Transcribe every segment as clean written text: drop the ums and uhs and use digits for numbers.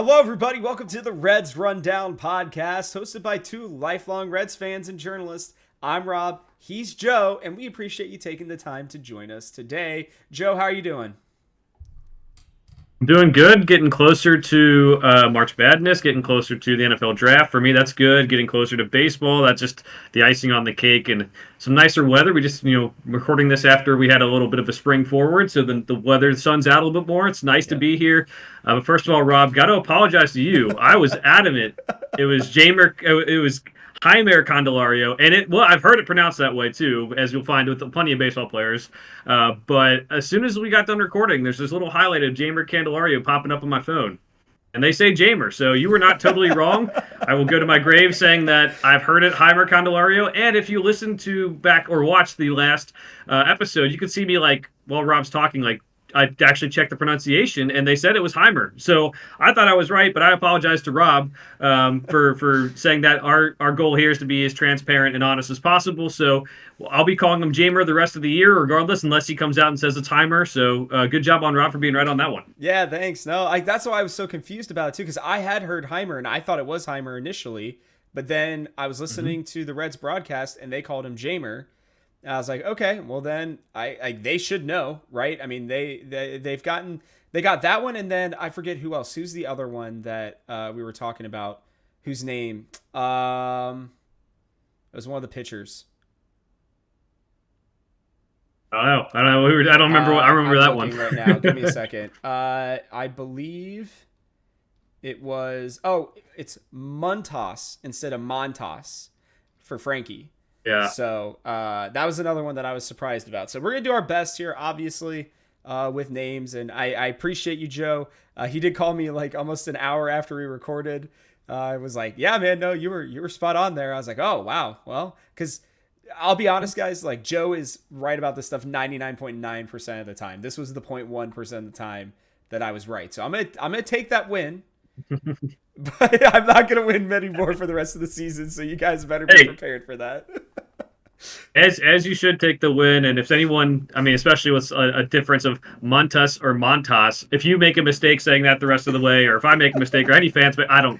Hello, everybody. Welcome to the Reds Rundown podcast, hosted by two lifelong Reds fans and journalists. I'm Rob, he's Joe, and we appreciate you taking the time to join us today. Joe, how are you doing? I'm doing good, getting closer to March Madness, getting closer to the NFL draft. For me, that's good. Getting closer to baseball, that's just the icing on the cake, and some nicer weather. We just, recording this after we had a little bit of a spring forward, so the weather, the sun's out a little bit more. It's nice to Yeah. be here. But first of all, Rob, got to apologize to you. I was adamant. It was Jamer. It was Jaime Candelario, and I've heard it pronounced that way too, as you'll find with plenty of baseball players. But as soon as we got done recording, there's this little highlight of Jamer Candelario popping up on my phone. And they say Jamer, so you were not totally wrong. I will go to my grave saying that I've heard it, Jaime Candelario. And if you listen to back or watch the last episode, you could see me while Rob's talking, I actually checked the pronunciation, and they said it was Heimer. So I thought I was right, but I apologize to Rob for saying that our goal here is to be as transparent and honest as possible. So I'll be calling him Jamer the rest of the year, regardless, unless he comes out and says it's Heimer. So good job on Rob for being right on that one. Yeah, thanks. No, that's why I was so confused about it, too, because I had heard Heimer, and I thought it was Heimer initially. But then I was listening to the Reds broadcast, and they called him Jamer. I was like, okay, well then they should know, right? I mean, they got that one, and then I forget who else. Who's the other one that we were talking about? Whose name? It was one of the pitchers. I don't know. I don't remember. I remember I'm that looking one. right now. Give me a second. I believe it was. Oh, it's Montas instead of Montas for Frankie. Yeah. So that was another one that I was surprised about. So we're going to do our best here, obviously, with names. And I appreciate you, Joe. He did call me like almost an hour after we recorded. I was like, yeah, man, no, you were spot on there. I was like, oh, wow. Well, because I'll be honest, guys, like Joe is right about this stuff 99.9% of the time. This was the 0.1% of the time that I was right. So I'm gonna take that win. But I'm not going to win many more for the rest of the season, so you guys better be prepared for that. As you should take the win, and if anyone, I mean, especially with a difference of Montas or Montas, if you make a mistake saying that the rest of the way, or if I make a mistake, or any fans, but I don't,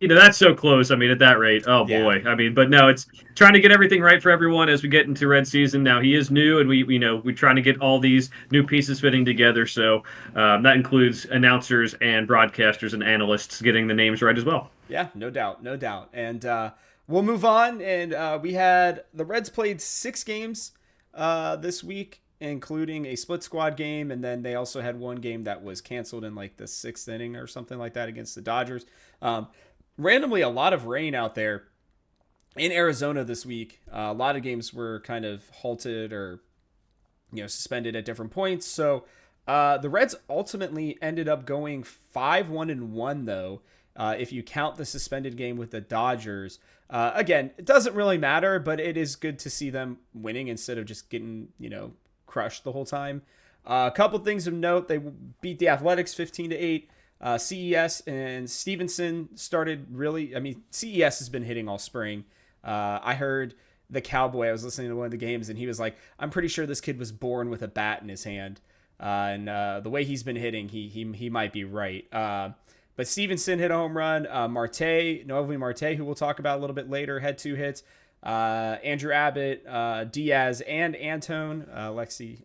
that's so close. I mean, at that rate, oh Yeah. boy. I mean, but no, it's trying to get everything right for everyone as we get into red season. Now he is new, and we're trying to get all these new pieces fitting together. So that includes announcers and broadcasters and analysts getting the names right as well. Yeah, no doubt, no doubt. And we'll move on. And we had the Reds played 6 games this week, including a split squad game, and then they also had one game that was canceled in like the 6th inning or something like that against the Dodgers. Randomly, a lot of rain out there in Arizona this week. A lot of games were kind of halted or suspended at different points. So the Reds ultimately ended up going 5-1-1 though. If you count the suspended game with the Dodgers. Again, it doesn't really matter, but it is good to see them winning instead of just getting crushed the whole time. A couple things of note: they beat the Athletics 15-8. CES and Stevenson started really. I mean, CES has been hitting all spring. I heard the Cowboy. I was listening to one of the games, and he was like, "I'm pretty sure this kid was born with a bat in his hand." And the way he's been hitting, he might be right. But Stevenson hit a home run. Noelvi Marte, who we'll talk about a little bit later, had 2 hits. Andrew Abbott, Diaz, and Antone, Lexi,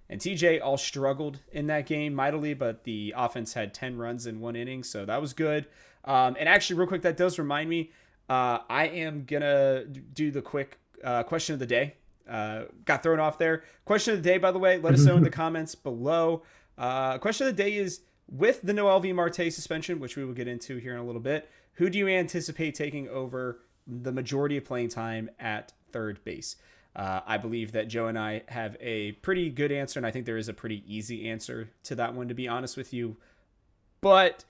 and TJ all struggled in that game mightily, but the offense had 10 runs in 1 inning, so that was good. And actually, real quick, that does remind me, I am going to do the quick question of the day. Got thrown off there. Question of the day, by the way, let us know in the comments below. Question of the day is, with the Noelvi Marte suspension, which we will get into here in a little bit, who do you anticipate taking over the majority of playing time at third base? I believe that Joe and I have a pretty good answer, and I think there is a pretty easy answer to that one, to be honest with you. But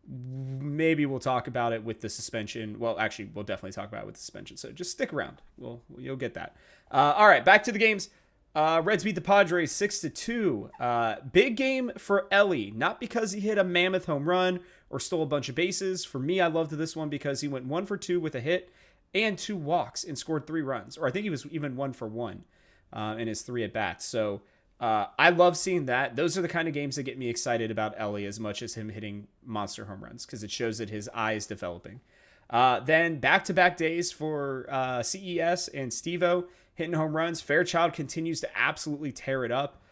maybe we'll talk about it with the suspension. Well, actually, we'll definitely talk about it with the suspension. So just stick around. You'll get that. All right, back to the games. Reds beat the Padres 6-2. Big game for Ellie, not because he hit a mammoth home run or stole a bunch of bases. For me, I loved this one because he went 1 for 2 with a hit and 2 walks and scored 3 runs. Or I think he was even 1 for 1 in his 3 at-bats. So I love seeing that. Those are the kind of games that get me excited about Ellie as much as him hitting monster home runs, because it shows that his eye is developing. Then back-to-back days for CES and Steve-O hitting home runs. Fairchild continues to absolutely tear it up.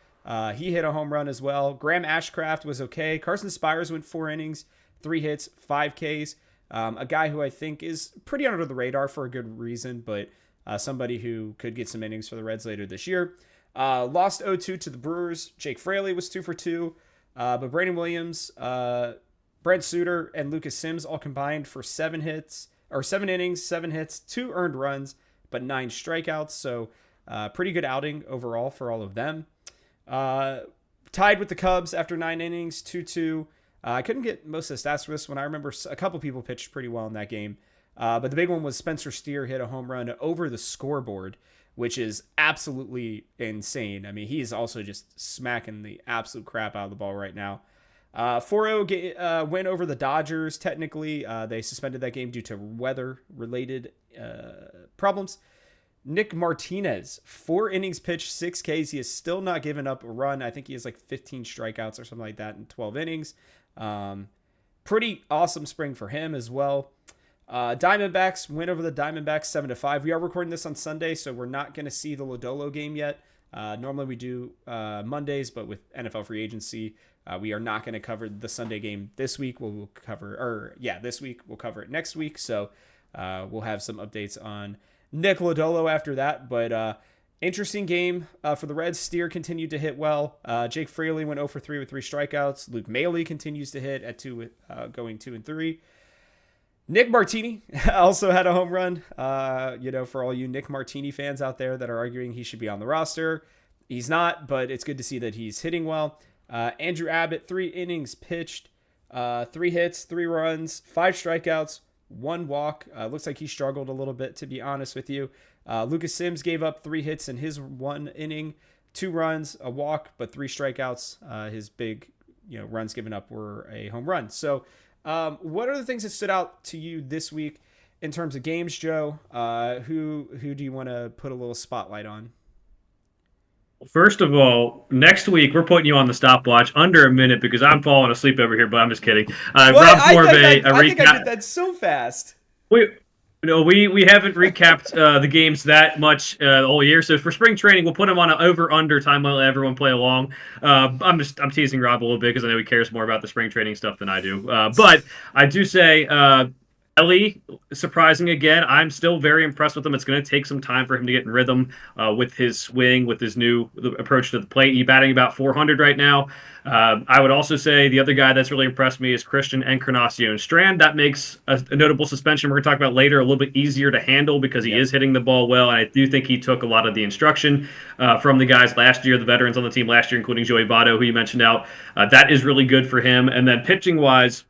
He hit a home run as well. Graham Ashcraft was okay. Carson Spires went 4 innings, 3 hits, 5 Ks. A guy who I think is pretty under the radar for a good reason, but somebody who could get some innings for the Reds later this year. Lost 0-2 to the Brewers. Jake Fraley was 2 for 2. But Brandon Williams, Brent Suter, and Lucas Sims all combined for 7 innings, 7 hits, 2 earned runs, but 9 strikeouts. So pretty good outing overall for all of them. Tied with the Cubs after 9 innings, 2-2. I couldn't get most of the stats for this one. I remember a couple people pitched pretty well in that game. But the big one was Spencer Steer hit a home run over the scoreboard, which is absolutely insane. I mean, he is also just smacking the absolute crap out of the ball right now. 4-0 win over the Dodgers. Technically, they suspended that game due to weather-related problems. Nick Martinez, 4 innings pitched, 6 Ks. He has still not given up a run. I think he has like 15 strikeouts or something like that in 12 innings. Pretty awesome spring for him as well. Diamondbacks win over the Diamondbacks 7-5. We are recording this on Sunday, so we're not going to see the Lodolo game yet. Normally we do Mondays, but with NFL free agency, we are not going to cover the Sunday game this week. This week. We'll cover it next week. So we'll have some updates on Nick Lodolo after that. But interesting game for the Reds. Steer continued to hit well. Jake Fraley went 0 for 3 with 3 strikeouts. Luke Maile continues to hit at going 2 and 3. Nick Martini also had a home run. For all you Nick Martini fans out there that are arguing he should be on the roster, he's not, but it's good to see that he's hitting well. Andrew Abbott, 3 innings pitched, 3 hits, 3 runs, 5 strikeouts, 1 walk. Looks like he struggled a little bit, to be honest with you. Lucas Sims gave up 3 hits in his 1 inning, 2 runs, a walk, but 3 strikeouts. His big, runs given up were a home run. So, what are the things that stood out to you this week in terms of games, Joe? Who do you want to put a little spotlight on? First of all, next week we're putting you on the stopwatch under a minute because I'm falling asleep over here, but I'm just kidding. Rob Morvay, I think I did that so fast. We haven't recapped the games that much all year. So for spring training, we'll put them on an over/under time. We'll let everyone play along. I'm teasing Rob a little bit because I know he cares more about the spring training stuff than I do. But I do say Ellie, surprising again. I'm still very impressed with him. It's going to take some time for him to get in rhythm with his swing, with his new approach to the plate. He's batting about 400 right now. I would also say the other guy that's really impressed me is Christian Encarnacion Strand. That makes a notable suspension we're going to talk about later a little bit easier to handle because he is hitting the ball well, and I do think he took a lot of the instruction from the guys last year, the veterans on the team last year, including Joey Votto, who you mentioned out. That is really good for him. And then pitching-wise,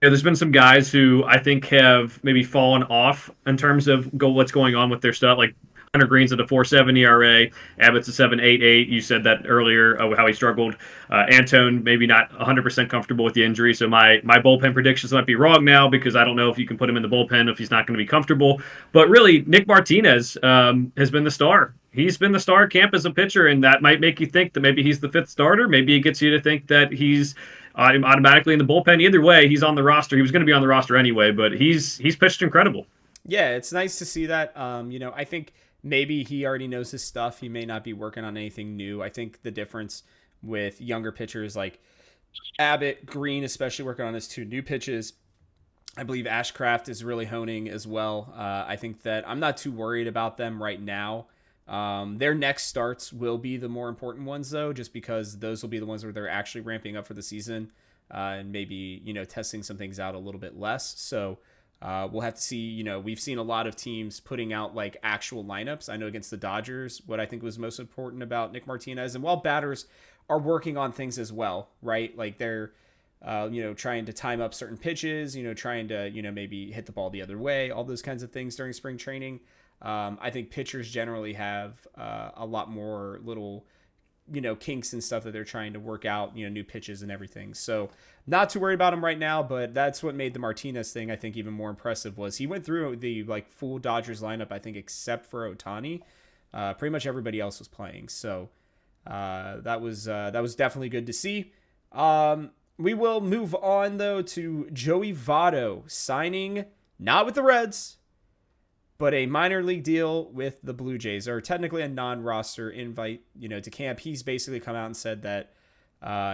there's been some guys who I think have maybe fallen off in terms of what's going on with their stuff, like Hunter Green's at a 4.7 ERA, Abbott's a 7.88. You said that earlier, how he struggled. Antone maybe not 100% comfortable with the injury, so my bullpen predictions might be wrong now because I don't know if you can put him in the bullpen if he's not going to be comfortable. But really, Nick Martinez has been the star. He's been the star at camp as a pitcher, and that might make you think that maybe he's the 5th starter. Maybe it gets you to think that he's automatically in the bullpen. Either way, he's on the roster. He was going to be on the roster anyway, but he's pitched incredible. Yeah, it's nice to see that. I think maybe he already knows his stuff. He may not be working on anything new. I think the difference with younger pitchers like Abbott, Green, especially working on his 2 new pitches. I believe Ashcraft is really honing as well. I think that I'm not too worried about them right now. Their next starts will be the more important ones, though, just because those will be the ones where they're actually ramping up for the season and maybe, testing some things out a little bit less. So we'll have to see. We've seen a lot of teams putting out like actual lineups. I know against the Dodgers, what I think was most important about Nick Martinez, and while batters are working on things as well, right? Like they're trying to time up certain pitches, trying to, maybe hit the ball the other way, all those kinds of things during spring training. I think pitchers generally have a lot more little, kinks and stuff that they're trying to work out, new pitches and everything. So not too worried about him right now, but that's what made the Martinez thing, I think, even more impressive was he went through the full Dodgers lineup, I think, except for Ohtani. Pretty much everybody else was playing. So That was definitely good to see. We will move on though to Joey Votto signing not with the Reds, but a minor league deal with the Blue Jays, or technically a non-roster invite, to camp. He's basically come out and said that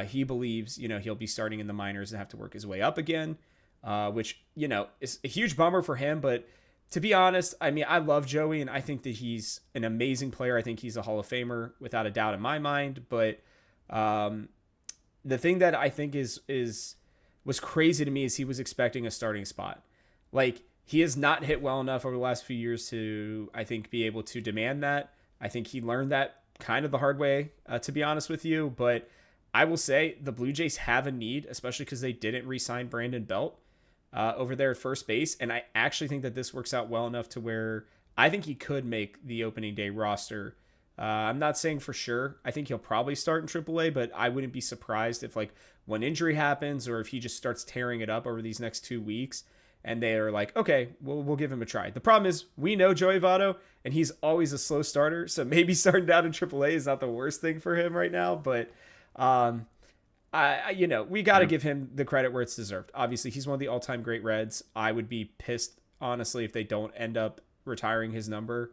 he believes, he'll be starting in the minors and have to work his way up again, which, is a huge bummer for him. But to be honest, I mean, I love Joey and I think that he's an amazing player. I think he's a Hall of Famer without a doubt in my mind. But the thing that I think was crazy to me is he was expecting a starting spot. Like, he has not hit well enough over the last few years to, I think, be able to demand that. I think he learned that kind of the hard way, to be honest with you. But I will say the Blue Jays have a need, especially because they didn't re-sign Brandon Belt over there at first base. And I actually think that this works out well enough to where I think he could make the opening day roster. I'm not saying for sure. I think he'll probably start in AAA, but I wouldn't be surprised if, like, one injury happens or if he just starts tearing it up over these next 2 weeks and they are like, okay, we'll give him a try. The problem is we know Joey Votto, and he's always a slow starter, so maybe starting down in AAA is not the worst thing for him right now, but we got to give him the credit where it's deserved. Obviously, he's one of the all-time great Reds. I would be pissed, honestly, if they don't end up retiring his number.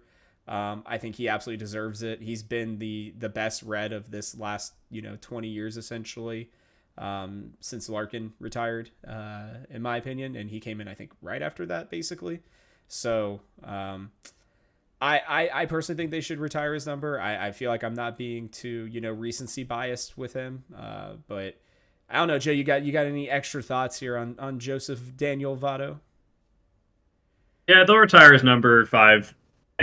I think he absolutely deserves it. He's been the best Red of this last 20 years essentially, since Larkin retired, in my opinion, and he came in I think right after that basically. So I personally think they should retire his number. I feel like I'm not being too recency biased with him, but I don't know, Joe. You got any extra thoughts here on Joseph Daniel Votto? Yeah, they'll retire his number 5-10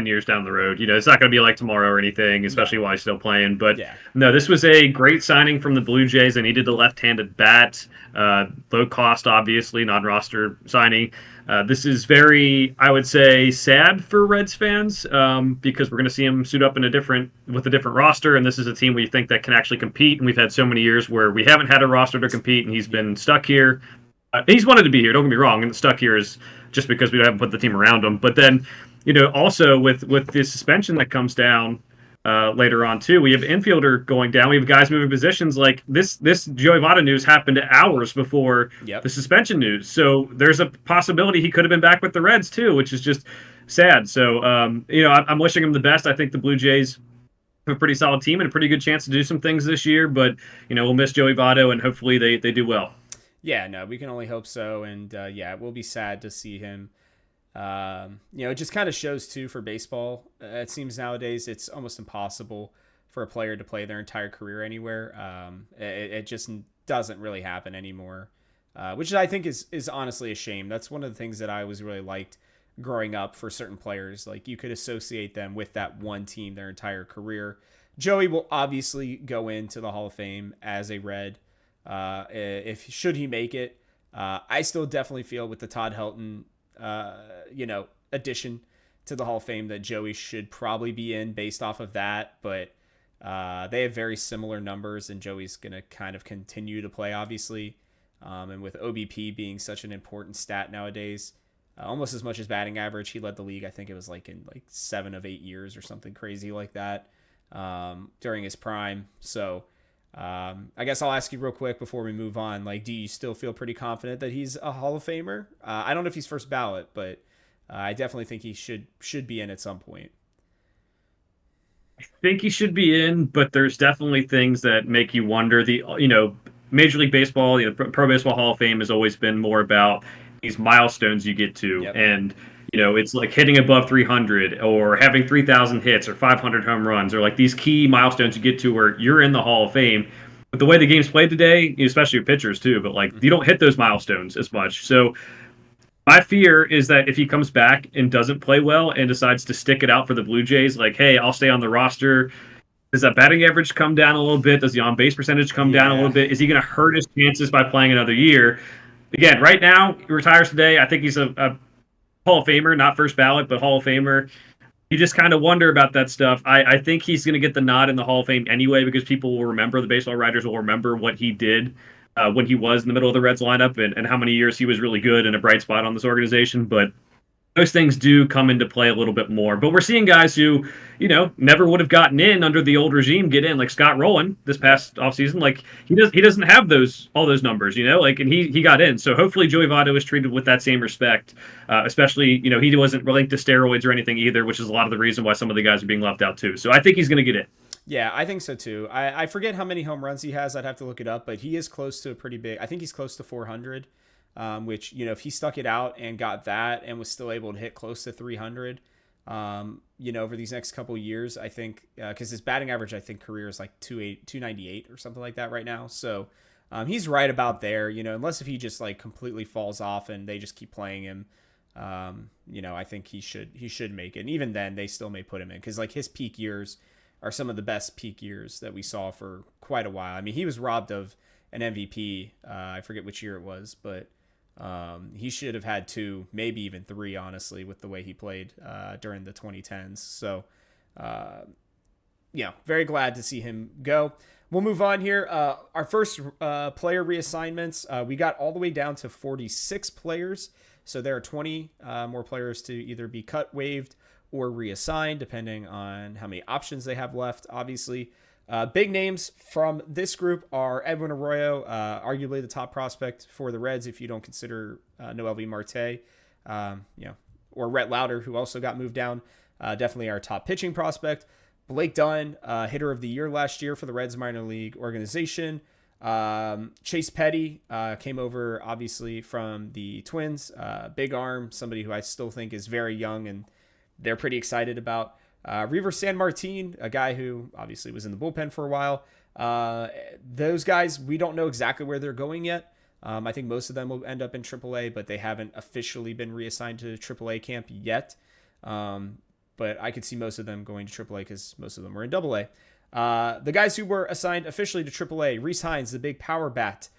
years down the road. It's not going to be like tomorrow or anything, especially while he's still playing. But no, this was a great signing from the Blue Jays. They needed a left-handed bat. Low cost, obviously, non-roster signing. This is very, I would say, sad for Reds fans, because we're going to see him suit up with a different roster, and this is a team we think that can actually compete. And we've had so many years where we haven't had a roster to compete, and he's been stuck here. He's wanted to be here, don't get me wrong, and stuck here is just because we haven't put the team around him. But then, also with the suspension that comes down later on too, we have infielder going down. We have guys moving positions. Like this Joey Votto news happened hours before the suspension news. So there's a possibility he could have been back with the Reds too, which is just sad. So I'm wishing him the best. I think the Blue Jays have a pretty solid team and a pretty good chance to do some things this year. But we'll miss Joey Votto, and hopefully they do well. Yeah, no, we can only hope so. And it will be sad to see him. It just kind of shows too for baseball. It seems nowadays it's almost impossible for a player to play their entire career anywhere. It just doesn't really happen anymore, which I think is honestly a shame. That's one of the things that I was really liked growing up for certain players. Like, you could associate them with that one team their entire career. Joey will obviously go into the Hall of Fame as a Red. Should he make it, I still definitely feel with the Todd Helton, addition to the Hall of Fame that Joey should probably be in based off of that. But they have very similar numbers, and Joey's going to kind of continue to play, obviously. And with OBP being such an important stat nowadays, almost as much as batting average, he led the league. I think it was in 7 of 8 years or something crazy like that, during his prime. So I guess I'll ask you real quick before we move on. Do you still feel pretty confident that he's a Hall of Famer? I don't know if he's first ballot, but I definitely think he should be in at some point. I think he should be in, but there's definitely things that make you wonder. Major League Baseball, Pro Baseball Hall of Fame has always been more about these milestones you get to, and it's like hitting above 300 or having 3,000 hits or 500 home runs, or these key milestones you get to where you're in the Hall of Fame. But the way the game's played today, especially with pitchers too, but you don't hit those milestones as much. So my fear is that if he comes back and doesn't play well and decides to stick it out for the Blue Jays, hey, I'll stay on the roster, does that batting average come down a little bit? Does the on-base percentage come down a little bit? Is he going to hurt his chances by playing another year? Again, right now, he retires today. I think he's a Hall of Famer, not first ballot, but Hall of Famer. You just kind of wonder about that stuff. I think he's going to get the nod in the Hall of Fame anyway, because people will remember, the baseball writers will remember what he did when he was in the middle of the Reds lineup, and how many years he was really good and a bright spot on this organization. But those things do come into play a little bit more. But we're seeing guys who, never would have gotten in under the old regime get in, like Scott Rowland this past offseason. Like he doesn't have all those numbers, and he got in. So hopefully Joey Votto is treated with that same respect. Especially, he wasn't linked to steroids or anything either, which is a lot of the reason why some of the guys are being left out too. So I think he's going to get in. Yeah, I think so too. I forget how many home runs he has. I'd have to look it up, but he is close to a pretty big. I think he's close to 400. Which, if he stuck it out and got that and was still able to hit close to 300, over these next couple years, I think, because his batting average, I think career is like 298 or something like that right now. So he's right about there, unless if he just like completely falls off and they just keep playing him, I think he should make it. And even then they still may put him in because like his peak years are some of the best peak years that we saw for quite a while. I mean, he was robbed of an MVP. I forget which year it was, but he should have had 2, maybe even 3, honestly, with the way he played during the 2010s. So, very glad to see him go. We'll move on here. Our first player reassignments, we got all the way down to 46 players. So there are 20 more players to either be cut, waived, or reassigned, depending on how many options they have left, obviously. Big names from this group are Edwin Arroyo, arguably the top prospect for the Reds if you don't consider Noelvi Marte, or Rhett Lauder, who also got moved down. Definitely our top pitching prospect. Blake Dunn, hitter of the year last year for the Reds minor league organization. Chase Petty came over, obviously, from the Twins. Big arm, somebody who I still think is very young and they're pretty excited about. Reaver San Martin, a guy who obviously was in the bullpen for a while. Those guys, we don't know exactly where they're going yet. I think most of them will end up in AAA, but they haven't officially been reassigned to AAA camp yet. But I could see most of them going to AAA because most of them were in AA. The guys who were assigned officially to AAA, Rhys Hines, the big power bat,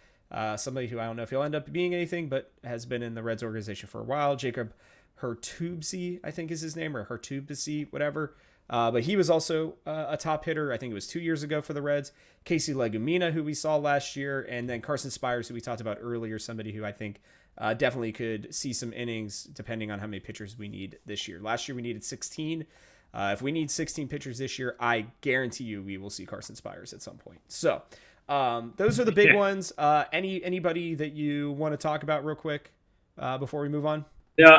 somebody who I don't know if he'll end up being anything, but has been in the Reds organization for a while. Jacob Hertubsey, I think is his name, or Hertubsey, whatever. But he was also a top hitter. I think it was 2 years ago for the Reds. Casey Legumina, who we saw last year, and then Carson Spires, who we talked about earlier, somebody who I think definitely could see some innings depending on how many pitchers we need this year. Last year we needed 16. If we need 16 pitchers this year, I guarantee you we will see Carson Spires at some point. So those are the big ones. Anybody that you want to talk about real quick before we move on? Yeah.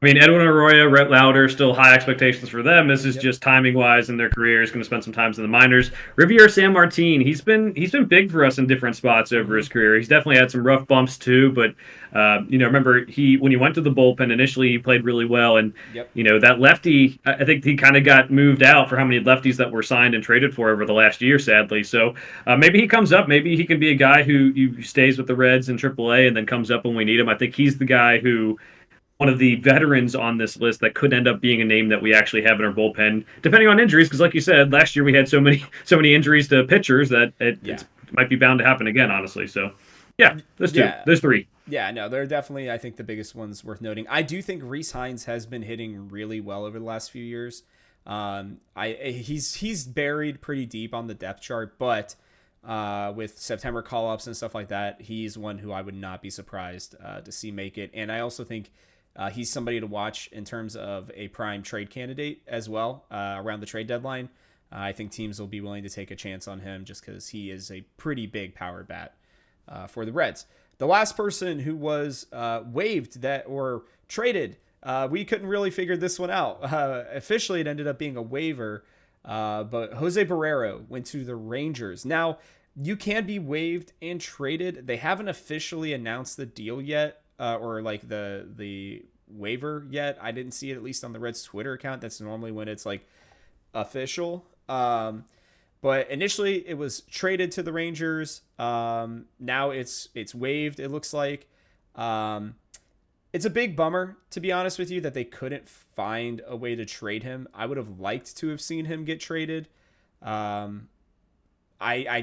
I mean, Edwin Arroyo, Rhett Lauder, still high expectations for them. This is just timing-wise in their careers. Going to spend some time in the minors. Riviere San Martin, he's been big for us in different spots over his career. He's definitely had some rough bumps too, but remember when he went to the bullpen initially, he played really well, and that lefty, I think he kind of got moved out for how many lefties that were signed and traded for over the last year, sadly. So maybe he comes up. Maybe he can be a guy who stays with the Reds in AAA and then comes up when we need him. I think he's the guy who. One of the veterans on this list that could end up being a name that we actually have in our bullpen, depending on injuries. Because, like you said, last year we had so many injuries to pitchers that it might be bound to happen again. Honestly, so those two, those three. Yeah, no, they're definitely, I think, the biggest ones worth noting. I do think Rhys Hines has been hitting really well over the last few years. He's buried pretty deep on the depth chart, but with September call-ups and stuff like that, he's one who I would not be surprised to see make it. And I also think. He's somebody to watch in terms of a prime trade candidate as well around the trade deadline. I think teams will be willing to take a chance on him just because he is a pretty big power bat for the Reds. The last person who was waived or traded, we couldn't really figure this one out. Officially, it ended up being a waiver, but Jose Barrero went to the Rangers. Now, you can be waived and traded. They haven't officially announced the deal yet. Or like the waiver yet. I didn't see it, at least on the Reds Twitter account. That's normally when it's like official. But initially it was traded to the Rangers. Now it's waived, it looks like. It's a big bummer, to be honest with you, that they couldn't find a way to trade him. I would have liked to have seen him get traded. I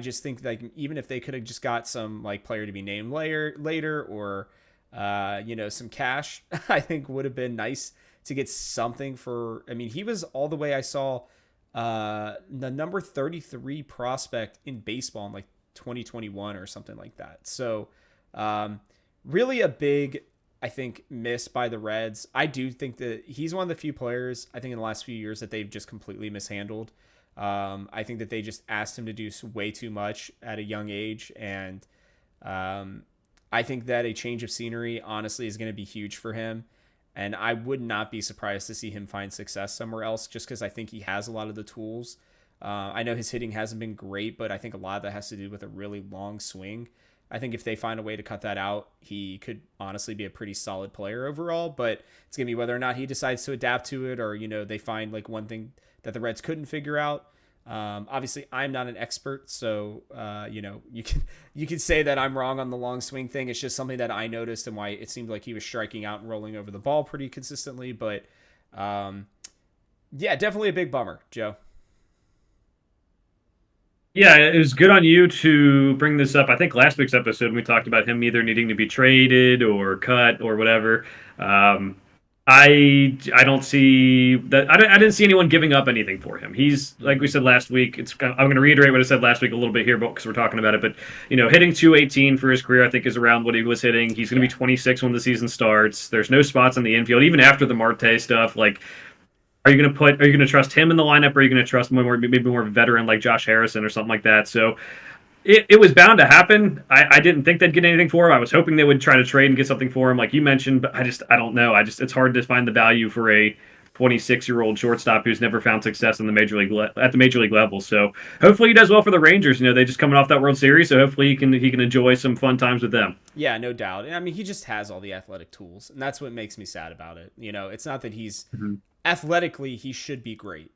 just think like even if they could have just got some like player to be named later or some cash, I think would have been nice to get something for. I mean, he was all the way. I saw the number 33 prospect in baseball in like 2021 or something like that. So really a big I think, missed by the Reds. I do think that he's one of the few players, I think, in the last few years that they've just completely mishandled. I think that they just asked him to do way too much at a young age. And I think that a change of scenery, honestly, is going to be huge for him. And I would not be surprised to see him find success somewhere else, just because I think he has a lot of the tools. I know his hitting hasn't been great, but I think a lot of that has to do with a really long swing. I think if they find a way to cut that out, he could honestly be a pretty solid player overall, but it's going to be whether or not he decides to adapt to it, or, they find like one thing that the Reds couldn't figure out. Obviously I'm not an expert, so, you can say that I'm wrong on the long swing thing. It's just something that I noticed and why it seemed like he was striking out and rolling over the ball pretty consistently, but, yeah, definitely a big bummer, Joe. Yeah, it was good on you to bring this up. I think last week's episode we talked about him either needing to be traded or cut or whatever. I don't see that. I didn't see anyone giving up anything for him. He's, like we said last week. I'm going to reiterate what I said last week a little bit here, because we're talking about it. But hitting 218 for his career, I think, is around what he was hitting. He's going to be 26 when the season starts. There's no spots in the infield, even after the Marte stuff. Like, are you going to trust him in the lineup, or are you going to trust maybe more veteran like Josh Harrison or something like that? So it was bound to happen. I didn't think they'd get anything for him. I was hoping they would try to trade and get something for him, like you mentioned, but I don't know. It's hard to find the value for a 26-year-old shortstop who's never found success in the major league level. So hopefully he does well for the Rangers. They just coming off that World Series, so hopefully he can enjoy some fun times with them. Yeah, no doubt. I mean, he just has all the athletic tools, and that's what makes me sad about it. It's not that he's athletically, he should be great.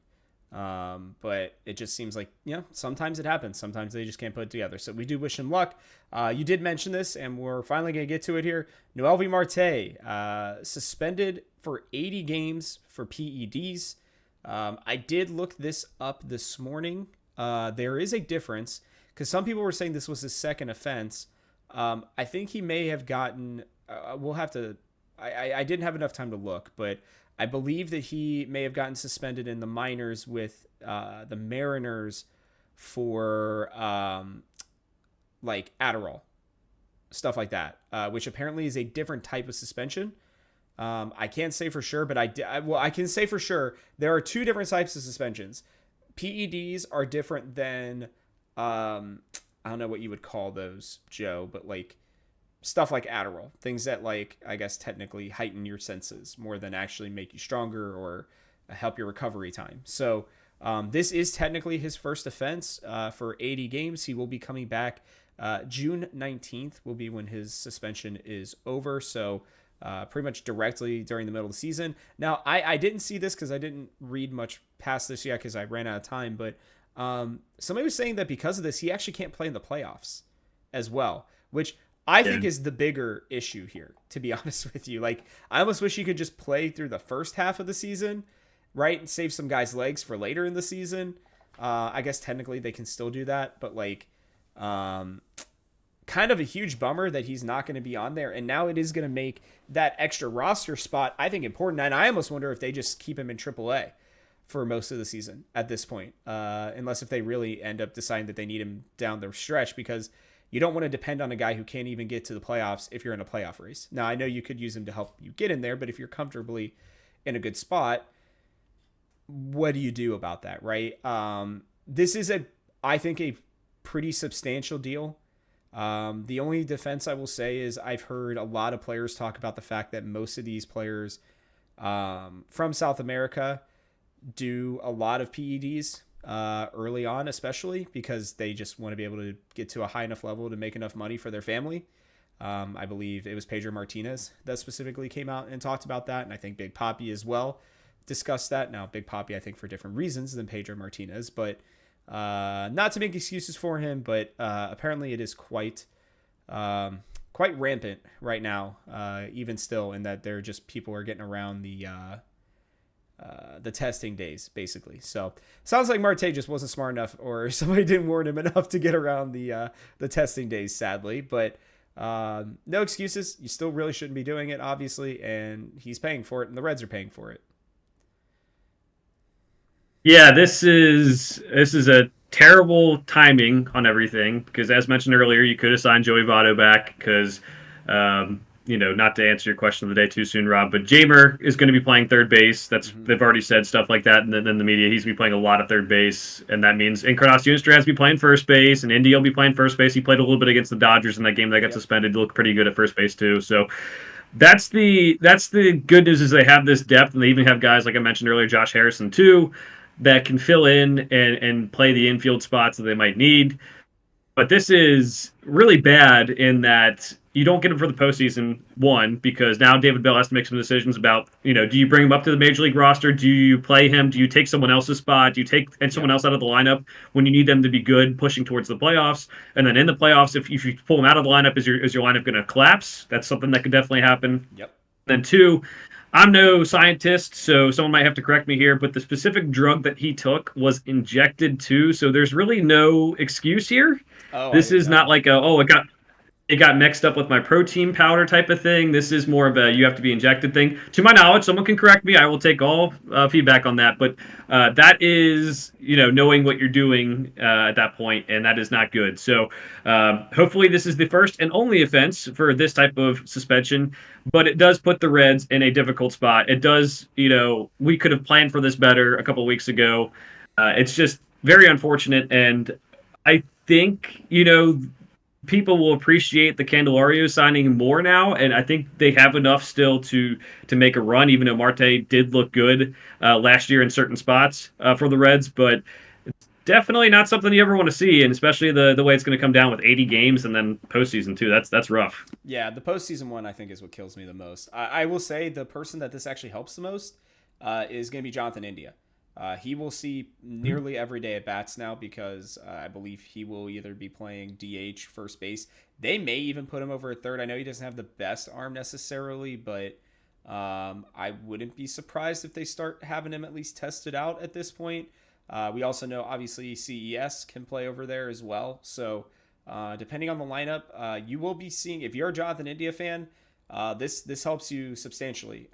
But it just seems like, sometimes it happens. Sometimes they just can't put it together. So we do wish him luck. You did mention this, and we're finally going to get to it here. Noelvi Marte, suspended for 80 games for PEDs. I did look this up this morning. There is a difference, because some people were saying this was his second offense. I think he may have gotten, we'll have to, I didn't have enough time to look, but I believe that he may have gotten suspended in the minors with the Mariners for like Adderall, stuff like that, which apparently is a different type of suspension. I can't say for sure, but I can say for sure there are two different types of suspensions. PEDs are different than I don't know what you would call those, Joe, but like stuff like Adderall, things that, like, I guess technically heighten your senses more than actually make you stronger or help your recovery time. So this is technically his first offense for 80 games. He will be coming back. June 19th will be when his suspension is over. So pretty much directly during the middle of the season. Now, I didn't see this because I didn't read much past this yet because I ran out of time. But somebody was saying that because of this, he actually can't play in the playoffs as well, which I think is the bigger issue here, to be honest with you. Like, I almost wish he could just play through the first half of the season, right, and save some guys' legs for later in the season. I guess technically they can still do that, but like, kind of a huge bummer that he's not going to be on there. And now it is going to make that extra roster spot, I think, important. And I almost wonder if they just keep him in AAA for most of the season at this point, unless if they really end up deciding that they need him down the stretch, because you don't want to depend on a guy who can't even get to the playoffs if you're in a playoff race. Now, I know you could use him to help you get in there, but if you're comfortably in a good spot, what do you do about that, right? This is I think, a pretty substantial deal. The only defense I will say is I've heard a lot of players talk about the fact that most of these players from South America do a lot of PEDs early on, especially because they just want to be able to get to a high enough level to make enough money for their family. I believe it was Pedro Martinez that specifically came out and talked about that, and I think Big Papi as well discussed that. Now, Big Papi, I think, for different reasons than Pedro Martinez, but not to make excuses for him, but apparently it is quite rampant right now, even still, in that they're just, people are getting around the testing days, basically. So sounds like Marte just wasn't smart enough, or somebody didn't warn him enough to get around the testing days, sadly. But no excuses. You still really shouldn't be doing it, obviously, and he's paying for it, and the Reds are paying for it. Yeah, this is a terrible timing on everything, because as mentioned earlier, you could have signed Joey Votto back because not to answer your question of the day too soon, Rob, but Jamer is going to be playing third base. They've already said stuff like that in the media. He's going to be playing a lot of third base, and that means Encarnacion has to be playing first base, and Indy will be playing first base. He played a little bit against the Dodgers in that game that got suspended. Looked pretty good at first base too. So that's the good news is they have this depth, and they even have guys like I mentioned earlier, Josh Harrison too, that can fill in and play the infield spots that they might need. But this is really bad in that you don't get him for the postseason, one, because now David Bell has to make some decisions about, do you bring him up to the major league roster? Do you play him? Do you take someone else's spot? Do you take someone else out of the lineup when you need them to be good, pushing towards the playoffs? And then in the playoffs, if you pull him out of the lineup, is your lineup going to collapse? That's something that could definitely happen. Yep. Then two, I'm no scientist, so someone might have to correct me here, but the specific drug that he took was injected too, so there's really no excuse here. This is not like it got mixed up with my protein powder type of thing. This is more of a you have to be injected thing. To my knowledge, someone can correct me. I will take all feedback on that. But that is, knowing what you're doing at that point, and that is not good. So hopefully this is the first and only offense for this type of suspension. But it does put the Reds in a difficult spot. It does, we could have planned for this better a couple of weeks ago. It's just very unfortunate. And I think, people will appreciate the Candelario signing more now, and I think they have enough still to make a run, even though Marte did look good last year in certain spots for the Reds, but it's definitely not something you ever want to see, and especially the way it's going to come down with 80 games and then postseason too. That's rough. Yeah, the postseason one I think is what kills me the most. I will say the person that this actually helps the most is going to be Jonathan India. He will see nearly every day at bats now because I believe he will either be playing DH, first base. They may even put him over at third. I know he doesn't have the best arm necessarily, but I wouldn't be surprised if they start having him at least tested out at this point. We also know, obviously, CES can play over there as well. So depending on the lineup, you will be seeing, if you're a Jonathan India fan, this helps you substantially.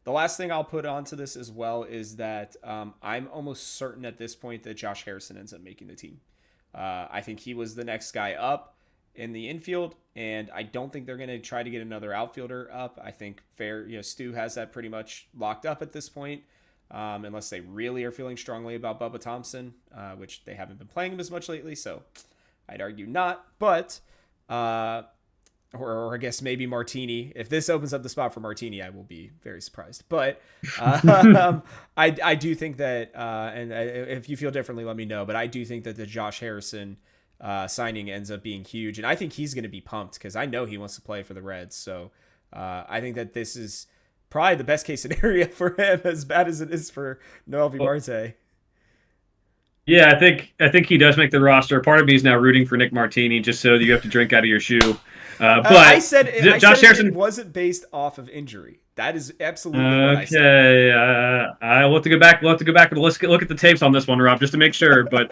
The last thing I'll put onto this as well is that I'm almost certain at this point that Josh Harrison ends up making the team. I think he was the next guy up in the infield, and I don't think they're going to try to get another outfielder up. I think Stu has that pretty much locked up at this point, unless they really are feeling strongly about Bubba Thompson, which they haven't been playing him as much lately, so I'd argue not. But or I guess maybe Martini. If this opens up the spot for Martini, I will be very surprised. But I do think that, and if you feel differently, let me know. But I do think that the Josh Harrison signing ends up being huge. And I think he's going to be pumped because I know he wants to play for the Reds. So I think that this is probably the best case scenario for him, as bad as it is for Noelvi Marte. Yeah, I think he does make the roster. Part of me is now rooting for Nick Martini just so that you have to drink out of your shoe. But I said Harrison it wasn't based off of injury. That is absolutely what I said. Okay, I'll have to go back. We'll have to go back and look at the tapes on this one, Rob, just to make sure. But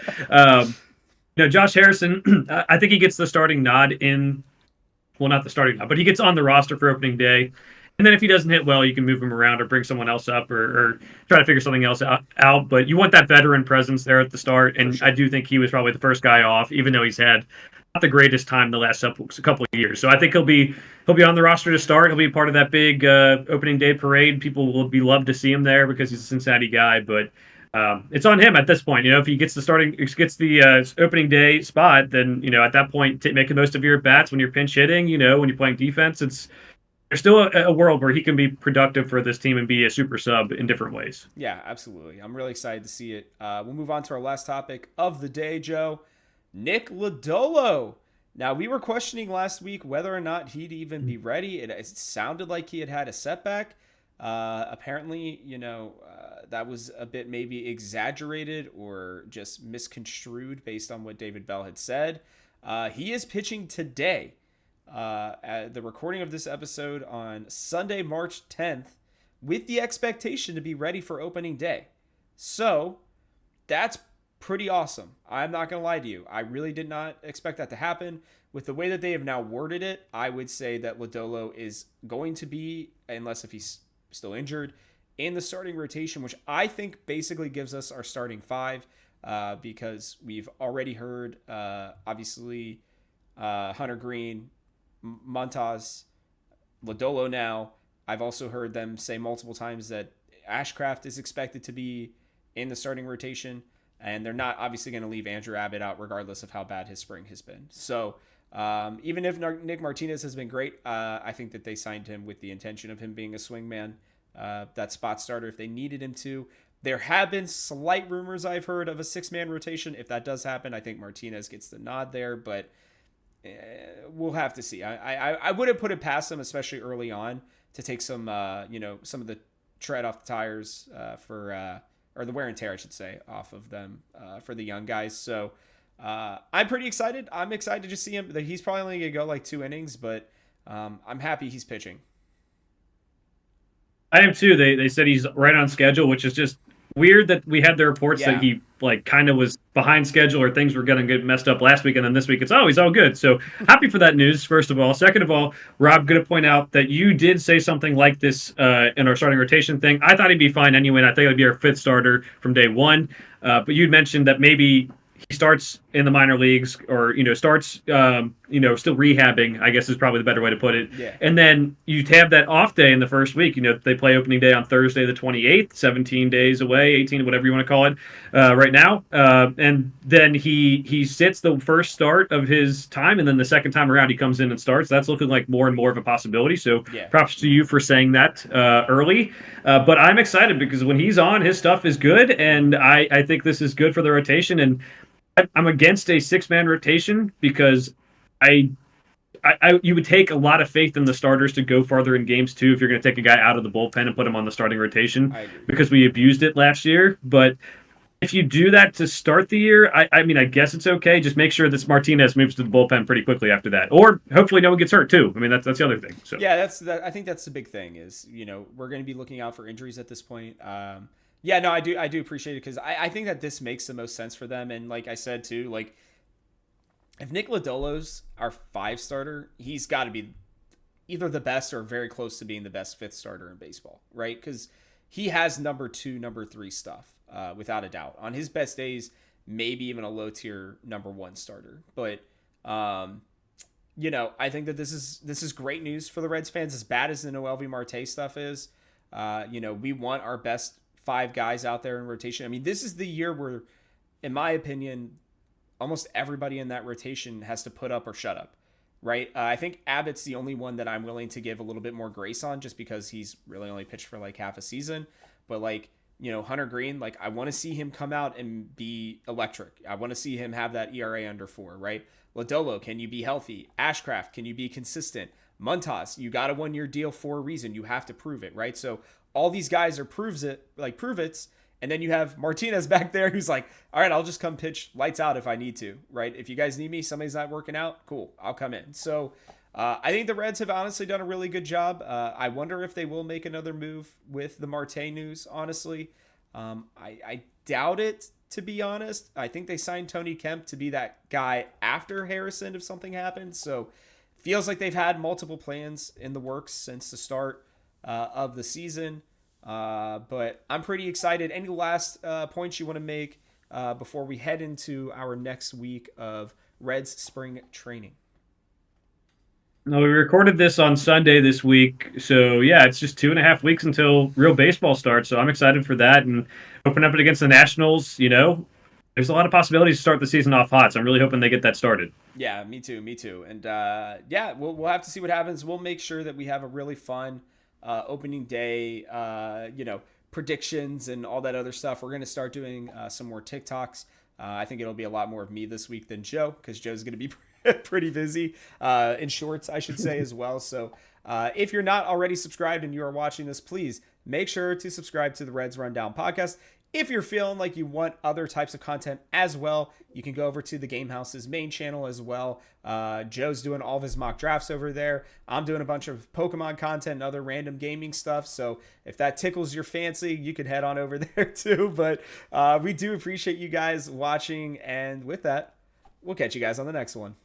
Josh Harrison, I think he gets the starting nod not the starting nod, but he gets on the roster for opening day. And then if he doesn't hit well, you can move him around or bring someone else up or try to figure something else out. But you want that veteran presence there at the start. And sure. I do think he was probably the first guy off, even though he's had not the greatest time the last couple of years. So I think he'll be on the roster to start. He'll be part of that big opening day parade. People will be loved to see him there because he's a Cincinnati guy. But it's on him at this point. If he gets the opening day spot, then at that point make the most of your at bats when you're pinch hitting. When you're playing defense, there's still a world where he can be productive for this team and be a super sub in different ways. Yeah, absolutely. I'm really excited to see it. We'll move on to our last topic of the day, Joe. Nick Lodolo. Now, we were questioning last week whether or not he'd even be ready. It sounded like he had a setback. Apparently, that was a bit maybe exaggerated or just misconstrued based on what David Bell had said. He is pitching today. At the recording of this episode on Sunday, March 10th, with the expectation to be ready for opening day. So that's pretty awesome. I'm not going to lie to you. I really did not expect that to happen. With the way that they have now worded it, I would say that Lodolo is going to be, unless if he's still injured, in the starting rotation, which I think basically gives us our starting five because we've already heard, obviously, Hunter Green, Montas, Lodolo now. I've also heard them say multiple times that Ashcraft is expected to be in the starting rotation, and they're not obviously going to leave Andrew Abbott out regardless of how bad his spring has been. So even if Nick Martinez has been great, I think that they signed him with the intention of him being a swingman, that spot starter if they needed him to. There have been slight rumors I've heard of a 6-man rotation. If that does happen, I think Martinez gets the nod there, but we'll have to see. I wouldn't put it past them, especially early on, to take some some of the tread off the tires or the wear and tear, I should say, off of them for the young guys. So I'm pretty excited. I'm excited to just see him. He's probably only going to go like 2 innings, but I'm happy he's pitching. I am too. They said he's right on schedule, which is just weird that we had the reports that he like kind of was behind schedule or things were going to get messed up last week, and then this week it's he's all good. So happy for that news, first of all. Second of all, Rob, going to point out that you did say something like this in our starting rotation thing. I thought he'd be fine anyway, and I think it'd be our 5th starter from day one. But you'd mentioned that maybe he starts in the minor leagues or, starts, still rehabbing, I guess is probably the better way to put it. Yeah. And then you have that off day in the first week. They play opening day on Thursday, the 28th, 17 days away, 18, whatever you want to call it right now. And then he sits the first start of his time, and then the second time around he comes in and starts. That's looking like more and more of a possibility. So props to you for saying that early. But I'm excited because when he's on, his stuff is good, and I think this is good for the rotation. And I'm against a 6-man rotation because you would take a lot of faith in the starters to go farther in games too if you're going to take a guy out of the bullpen and put him on the starting rotation because we abused it last year. But if you do that to start the year, I mean, I guess it's okay. Just make sure this Martinez moves to the bullpen pretty quickly after that, or hopefully no one gets hurt too. I mean, that's the other thing. So yeah, I think that's the big thing is we're going to be looking out for injuries at this point. Yeah, no, I do appreciate it because I think that this makes the most sense for them. And like I said too, like if Nick Lodolo's our 5 starter, he's got to be either the best or very close to being the best 5th starter in baseball, right? Because he has number 2, number 3 stuff, without a doubt. On his best days, maybe even a low tier number 1 starter. But I think that this is great news for the Reds fans. As bad as the Noelvi Marte stuff is, we want our best 5 guys out there in rotation. I mean, this is the year where, in my opinion, almost everybody in that rotation has to put up or shut up, right? I think Abbott's the only one that I'm willing to give a little bit more grace on just because he's really only pitched for like half a season. But like, Hunter Green, like I want to see him come out and be electric. I want to see him have that ERA under 4, right? Lodolo, can you be healthy? Ashcraft, can you be consistent? Montas, you got a 1-year deal for a reason. You have to prove it, right? So all these guys are prove-its, and then you have Martinez back there who's like, all right, I'll just come pitch lights out if I need to, right? If you guys need me, somebody's not working out, cool, I'll come in. So I think the Reds have honestly done a really good job. I wonder if they will make another move with the Marte news, honestly. I doubt it, to be honest. I think they signed Tony Kemp to be that guy after Harrison if something happens. So feels like they've had multiple plans in the works since the start of the season. But I'm pretty excited. Any last points you want to make before we head into our next week of Reds spring training? No, we recorded this on Sunday this week. So, yeah, it's just 2.5 weeks until real baseball starts. So I'm excited for that. And open up it against the Nationals, there's a lot of possibilities to start the season off hot. So I'm really hoping they get that started. Yeah, me too. And, we'll have to see what happens. We'll make sure that we have a really fun opening day, predictions and all that other stuff. We're going to start doing some more TikToks. I think it'll be a lot more of me this week than Joe because Joe's going to be pretty busy in shorts, I should say, as well. So if you're not already subscribed and you are watching this, please make sure to subscribe to the Reds Rundown podcast. If you're feeling like you want other types of content as well, you can go over to the Game House's main channel as well. Joe's doing all of his mock drafts over there. I'm doing a bunch of Pokemon content and other random gaming stuff. So if that tickles your fancy, you can head on over there too. But we do appreciate you guys watching. And with that, we'll catch you guys on the next one.